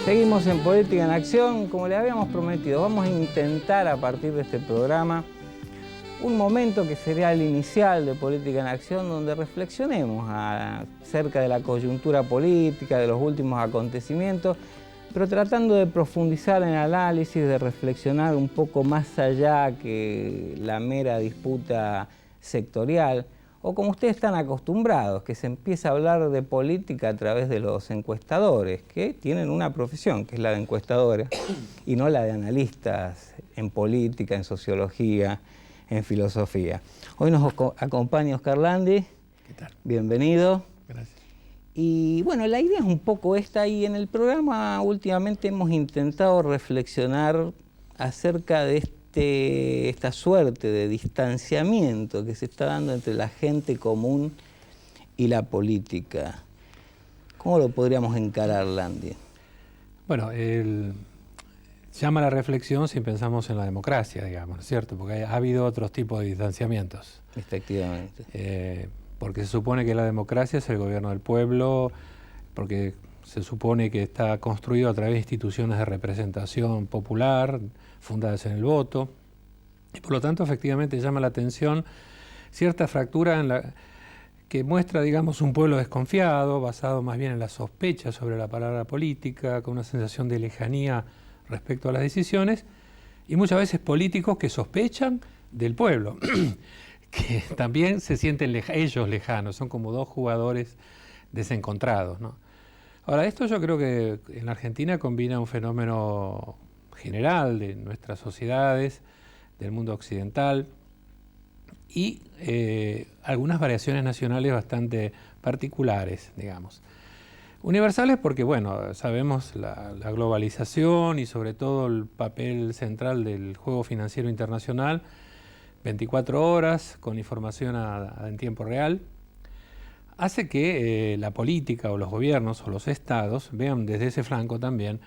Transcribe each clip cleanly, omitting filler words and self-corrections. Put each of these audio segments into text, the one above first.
Seguimos en Política en Acción. Como les habíamos prometido, vamos a intentar a partir de este programa un momento que sería el inicial de Política en Acción, donde reflexionemos acerca de la coyuntura política, de los últimos acontecimientos, pero tratando de profundizar en el análisis, de reflexionar un poco más allá que la mera disputa sectorial, o como ustedes están acostumbrados, que se empieza a hablar de política a través de los encuestadores, que tienen una profesión, que es la de encuestadores, y no la de analistas en política, en sociología, en filosofía. Hoy nos acompaña Oscar Landi. ¿Qué tal? Bienvenido. Gracias. Y bueno, la idea es un poco esta, y en el programa últimamente hemos intentado reflexionar acerca de esta suerte de distanciamiento que se está dando entre la gente común y la política. ¿Cómo lo podríamos encarar, Landi? Bueno, llama a la reflexión si pensamos en la democracia, digamos, ¿no es cierto? Porque ha habido otros tipos de distanciamientos. Efectivamente. Porque se supone que la democracia es el gobierno del pueblo, porque se supone que está construido a través de instituciones de representación popular, fundadas en el voto, y por lo tanto efectivamente llama la atención cierta fractura que muestra, digamos, un pueblo desconfiado, basado más bien en la sospecha sobre la palabra política, con una sensación de lejanía respecto a las decisiones, y muchas veces políticos que sospechan del pueblo, que también se sienten ellos lejanos, son como dos jugadores desencontrados, ¿no? Ahora, esto yo creo que en la Argentina combina un fenómeno general de nuestras sociedades, del mundo occidental, y algunas variaciones nacionales bastante particulares, digamos. Universales porque, bueno, sabemos la globalización y sobre todo el papel central del juego financiero internacional, 24 horas con información en tiempo real, hace que la política o los gobiernos o los estados vean desde ese flanco también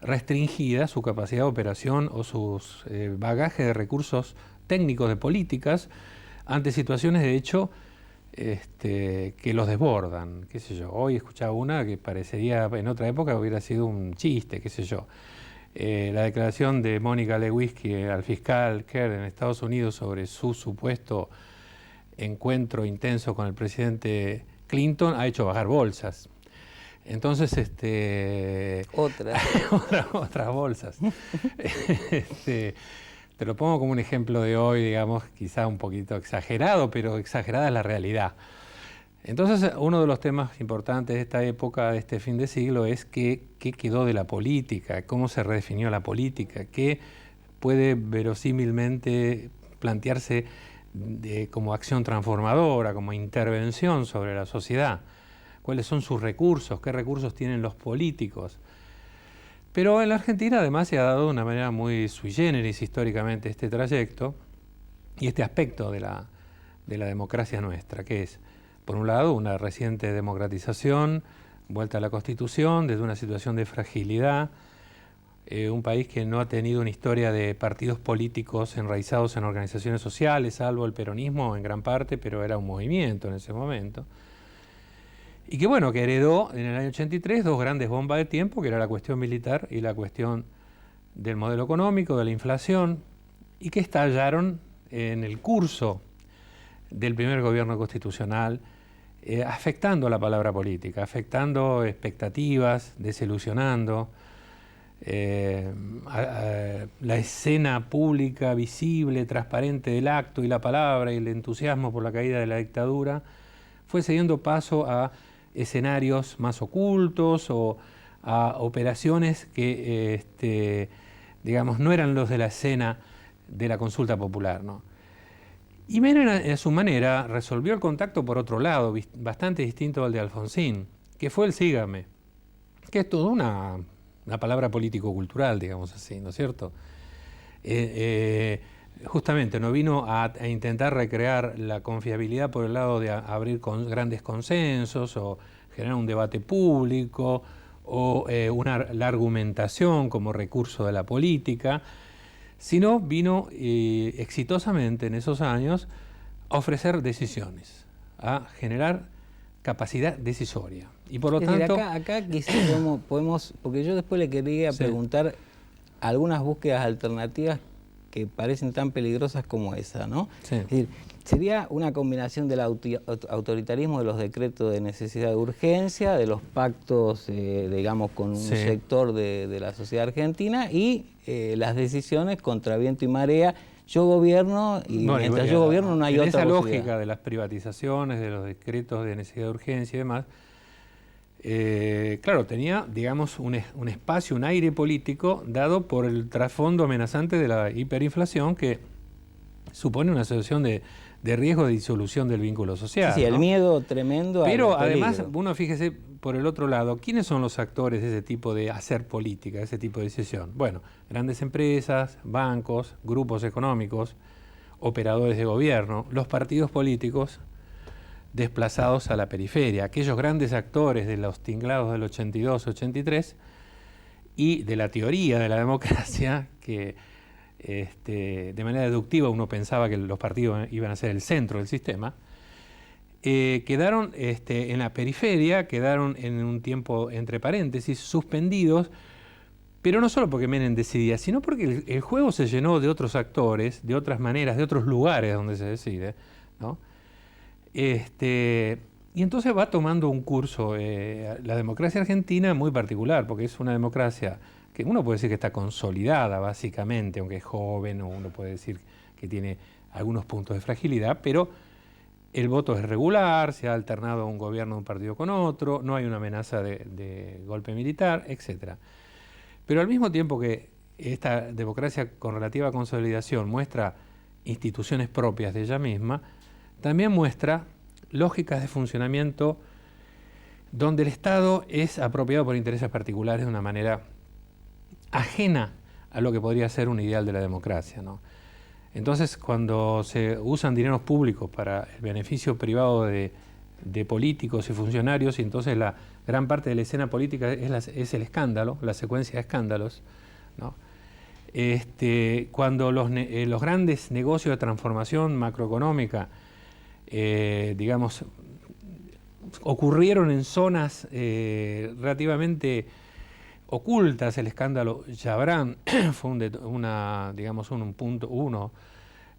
restringida su capacidad de operación o sus bagajes de recursos técnicos de políticas ante situaciones de hecho que los desbordan, qué sé yo. Hoy escuchaba una que parecería, en otra época hubiera sido un chiste, qué sé yo. La declaración de Mónica Lewinsky al fiscal Kerr en Estados Unidos sobre su supuesto encuentro intenso con el presidente Clinton ha hecho bajar bolsas. Entonces, otras bolsas. Te lo pongo como un ejemplo de hoy, digamos, quizá un poquito exagerado, pero exagerada es la realidad. Entonces, uno de los temas importantes de esta época, de este fin de siglo, es qué quedó de la política, cómo se redefinió la política, qué puede verosímilmente plantearse como acción transformadora, como intervención sobre la sociedad, cuáles son sus recursos, qué recursos tienen los políticos. Pero en la Argentina además se ha dado de una manera muy sui generis históricamente este trayecto y este aspecto de la democracia nuestra, que es, por un lado, una reciente democratización, vuelta a la Constitución, desde una situación de fragilidad, un país que no ha tenido una historia de partidos políticos enraizados en organizaciones sociales, salvo el peronismo en gran parte, pero era un movimiento en ese momento. Y que bueno, que heredó en el año 83 dos grandes bombas de tiempo, que era la cuestión militar y la cuestión del modelo económico, de la inflación, y que estallaron en el curso del primer gobierno constitucional, afectando la palabra política, afectando expectativas, desilusionando la escena pública, visible, transparente del acto y la palabra y el entusiasmo por la caída de la dictadura, fue cediendo paso a escenarios más ocultos o a operaciones que, digamos, no eran los de la escena de la consulta popular, ¿no? Y Menem, a su manera, resolvió el contacto por otro lado, bastante distinto al de Alfonsín, que fue el sígame, que es toda una palabra político-cultural, digamos así, ¿no es cierto? Justamente no vino a intentar recrear la confiabilidad por el lado de abrir grandes consensos o generar un debate público o la argumentación como recurso de la política, sino vino exitosamente en esos años a ofrecer decisiones, a generar capacidad decisoria. Y por lo Es decir, tanto... acá quizás podemos, porque yo después le quería preguntar algunas búsquedas alternativas que parecen tan peligrosas como esa, ¿no? Sí. Es decir, sería una combinación del autoritarismo de los decretos de necesidad de urgencia, de los pactos, digamos, con un sector de la sociedad argentina y las decisiones contra viento y marea. Yo gobierno y mientras yo gobierno no hay otra posibilidad. En esa lógica de las privatizaciones, de los decretos de necesidad de urgencia y demás, claro, tenía, digamos, un espacio, un aire político dado por el trasfondo amenazante de la hiperinflación que supone una situación de riesgo de disolución del vínculo social. Sí, ¿no? El miedo tremendo. Pero además, uno fíjese por el otro lado, ¿quiénes son los actores de ese tipo de hacer política, de ese tipo de decisión? Bueno, grandes empresas, bancos, grupos económicos, operadores de gobierno, los partidos políticos desplazados a la periferia, aquellos grandes actores de los tinglados del 82-83 y de la teoría de la democracia que de manera deductiva uno pensaba que los partidos iban a ser el centro del sistema, quedaron en la periferia, quedaron en un tiempo entre paréntesis, suspendidos, pero no solo porque Menem decidía, sino porque el juego se llenó de otros actores, de otras maneras, de otros lugares donde se decide, ¿no? Y entonces va tomando un curso la democracia argentina muy particular, porque es una democracia que uno puede decir que está consolidada básicamente, aunque es joven, o uno puede decir que tiene algunos puntos de fragilidad, pero el voto es regular, se ha alternado un gobierno de un partido con otro, no hay una amenaza de golpe militar, etc. Pero al mismo tiempo que esta democracia con relativa consolidación muestra instituciones propias de ella misma, también muestra lógicas de funcionamiento donde el Estado es apropiado por intereses particulares de una manera ajena a lo que podría ser un ideal de la democracia, ¿no? Entonces, cuando se usan dineros públicos para el beneficio privado de políticos y funcionarios, y entonces la gran parte de la escena política es el escándalo, la secuencia de escándalos, ¿no? Cuando los grandes negocios de transformación macroeconómica digamos, ocurrieron en zonas relativamente ocultas, el escándalo Chabrán fue un punto uno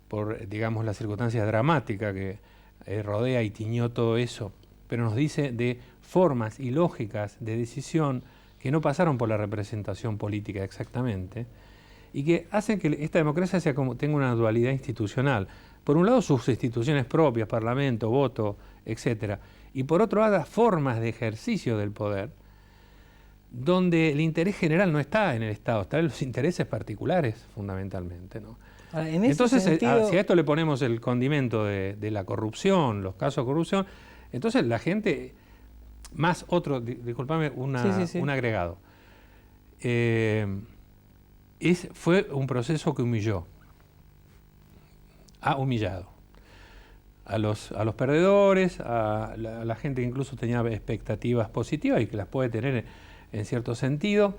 por, digamos, la circunstancia dramática que rodea y tiñó todo eso, pero nos dice de formas y lógicas de decisión que no pasaron por la representación política exactamente y que hacen que esta democracia tenga una dualidad institucional. Por un lado, sus instituciones propias, parlamento, voto, etc. Y por otro lado, formas de ejercicio del poder, donde el interés general no está en el Estado, está en los intereses particulares, fundamentalmente, ¿no? Ahora, entonces, si a esto le ponemos el condimento de la corrupción, los casos de corrupción, entonces la gente, más otro, discúlpame, un agregado, fue un proceso que humilló. Ha humillado a los perdedores, a la gente que incluso tenía expectativas positivas y que las puede tener en cierto sentido,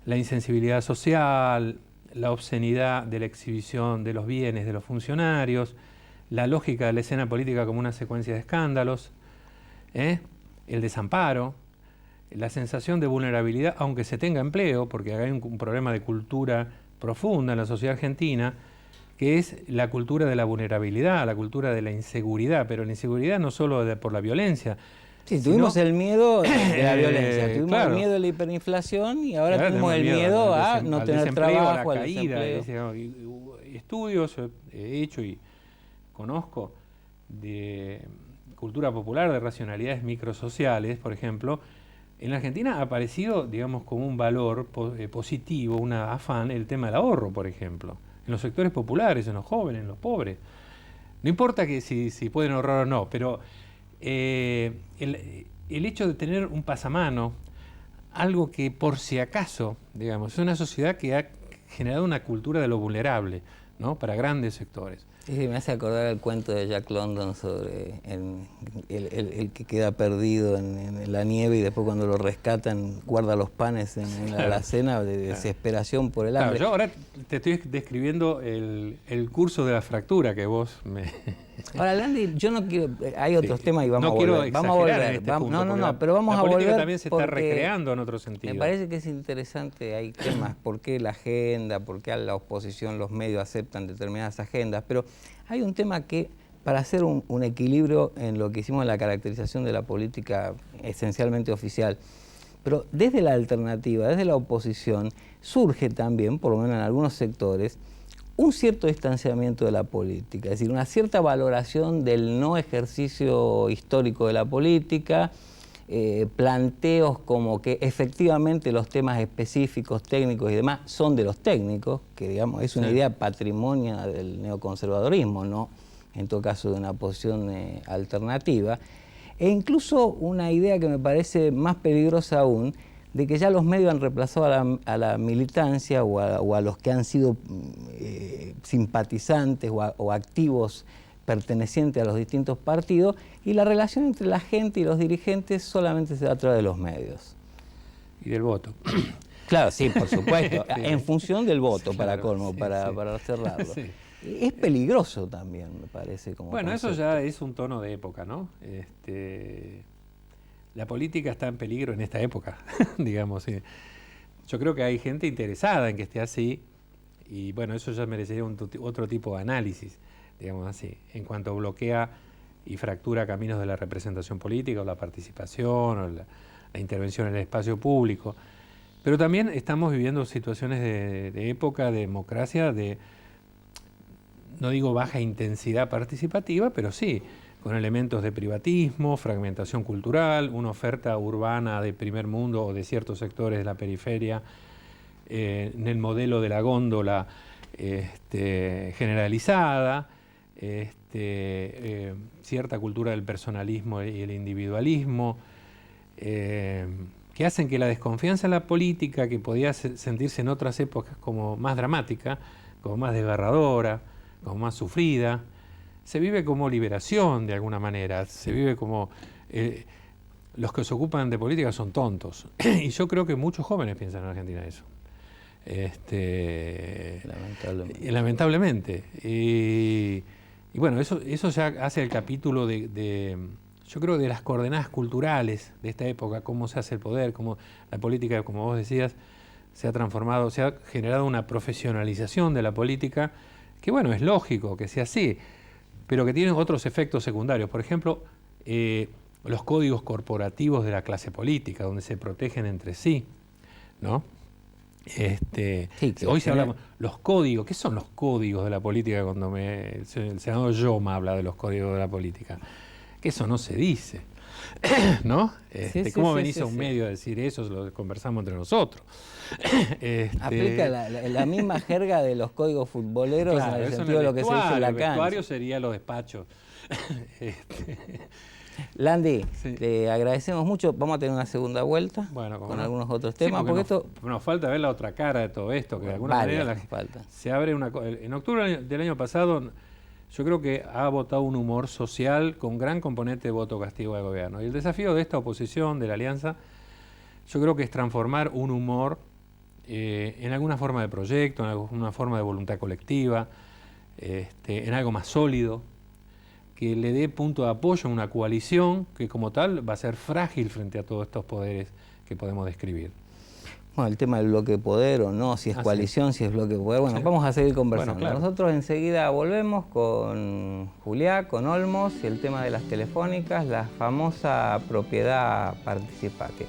la insensibilidad social, la obscenidad de la exhibición de los bienes de los funcionarios, la lógica de la escena política como una secuencia de escándalos, el desamparo, la sensación de vulnerabilidad, aunque se tenga empleo, porque hay un problema de cultura profunda en la sociedad argentina, que es la cultura de la vulnerabilidad, la cultura de la inseguridad, pero la inseguridad no solo por la violencia. Sí, tuvimos el miedo de la violencia, tuvimos el miedo de la hiperinflación y ahora tenemos el miedo a no tener trabajo, a la caída. Estudios he hecho y conozco de cultura popular, de racionalidades microsociales, por ejemplo. En la Argentina ha aparecido, digamos, como un valor positivo, un afán, el tema del ahorro, por ejemplo. En los sectores populares, en los jóvenes, en los pobres. No importa que si pueden ahorrar o no, pero el hecho de tener un pasamano, algo que por si acaso, digamos, es una sociedad que ha generado una cultura de lo vulnerable, ¿no? Para grandes sectores. Sí, me hace acordar el cuento de Jack London sobre el que queda perdido en la nieve y después cuando lo rescatan guarda los panes en la alacena de desesperación por el hambre. Yo ahora te estoy describiendo el curso de la fractura que vos Ahora, Landy, yo no quiero... Hay otros temas y vamos no a volver. quiero vamos a volver. en este punto, Pero vamos a volver. La política también se está recreando en otro sentido. Me parece que es interesante, hay temas, por qué la agenda, por qué a la oposición los medios aceptan determinadas agendas, pero hay un tema que, para hacer un equilibrio en lo que hicimos en la caracterización de la política esencialmente oficial, pero desde la alternativa, desde la oposición, surge también, por lo menos en algunos sectores, un cierto distanciamiento de la política, es decir, una cierta valoración del no ejercicio histórico de la política, planteos como que efectivamente los temas específicos, técnicos y demás son de los técnicos, que digamos es una idea patrimonio del neoconservadorismo, no en todo caso de una posición alternativa, e incluso una idea que me parece más peligrosa aún, de que ya los medios han reemplazado a la militancia o a los que han sido simpatizantes o activos pertenecientes a los distintos partidos, y la relación entre la gente y los dirigentes solamente se da a través de los medios. Y del voto. Claro, sí, por supuesto, Sí. en función del voto, para Claro, colmo, sí, para cerrarlo. Sí. Es peligroso también, me parece. Como bueno, concepto. eso ya es un tono de época, ¿no? La política está en peligro en esta época, digamos. Yo creo que hay gente interesada en que esté así, y bueno, eso ya merecería otro tipo de análisis, digamos así, en cuanto bloquea y fractura caminos de la representación política o la participación o la intervención en el espacio público. Pero también estamos viviendo situaciones de época, de democracia, no digo baja intensidad participativa, pero sí, con elementos de privatismo, fragmentación cultural, una oferta urbana de primer mundo o de ciertos sectores de la periferia, en el modelo de la góndola generalizada, cierta cultura del personalismo y el individualismo, que hacen que la desconfianza en la política, que podía sentirse en otras épocas como más dramática, como más desgarradora, como más sufrida, se vive como liberación de alguna manera, se vive como los que se ocupan de política son tontos. Y yo creo que muchos jóvenes piensan en Argentina eso. Lamentablemente. Y bueno, eso ya hace el capítulo yo creo, de las coordenadas culturales de esta época, cómo se hace el poder, cómo la política, como vos decías, se ha transformado, se ha generado una profesionalización de la política, que bueno, es lógico que sea así, pero que tienen otros efectos secundarios. Por ejemplo, los códigos corporativos de la clase política, donde se protegen entre sí, ¿no? Hoy se habla los códigos. ¿Qué son los códigos de la política? Cuando el senador Yoma habla de los códigos de la política, que eso no se dice, ¿no? ¿Cómo venís a un medio a decir eso? Lo conversamos entre nosotros. Aplica la misma jerga de los códigos futboleros, claro, en el sentido de lo que se dice en la cancha. El vestuario sería los despachos. Landy, te agradecemos mucho. Vamos a tener una segunda vuelta con algunos otros temas. Porque nos falta ver la otra cara de todo esto, que de alguna manera se abre una... En octubre del año pasado, yo creo que ha votado un humor social con gran componente de voto castigo al gobierno. Y el desafío de esta oposición, de la alianza, yo creo que es transformar un humor en alguna forma de proyecto, en alguna forma de voluntad colectiva, en algo más sólido, que le dé punto de apoyo a una coalición que como tal va a ser frágil frente a todos estos poderes que podemos describir. Bueno, el tema del bloque de poder o no, si es coalición, si es bloque de poder, bueno, vamos a seguir conversando. Bueno, claro. Nosotros enseguida volvemos con Juliá, con Olmos y el tema de las telefónicas, la famosa propiedad participante.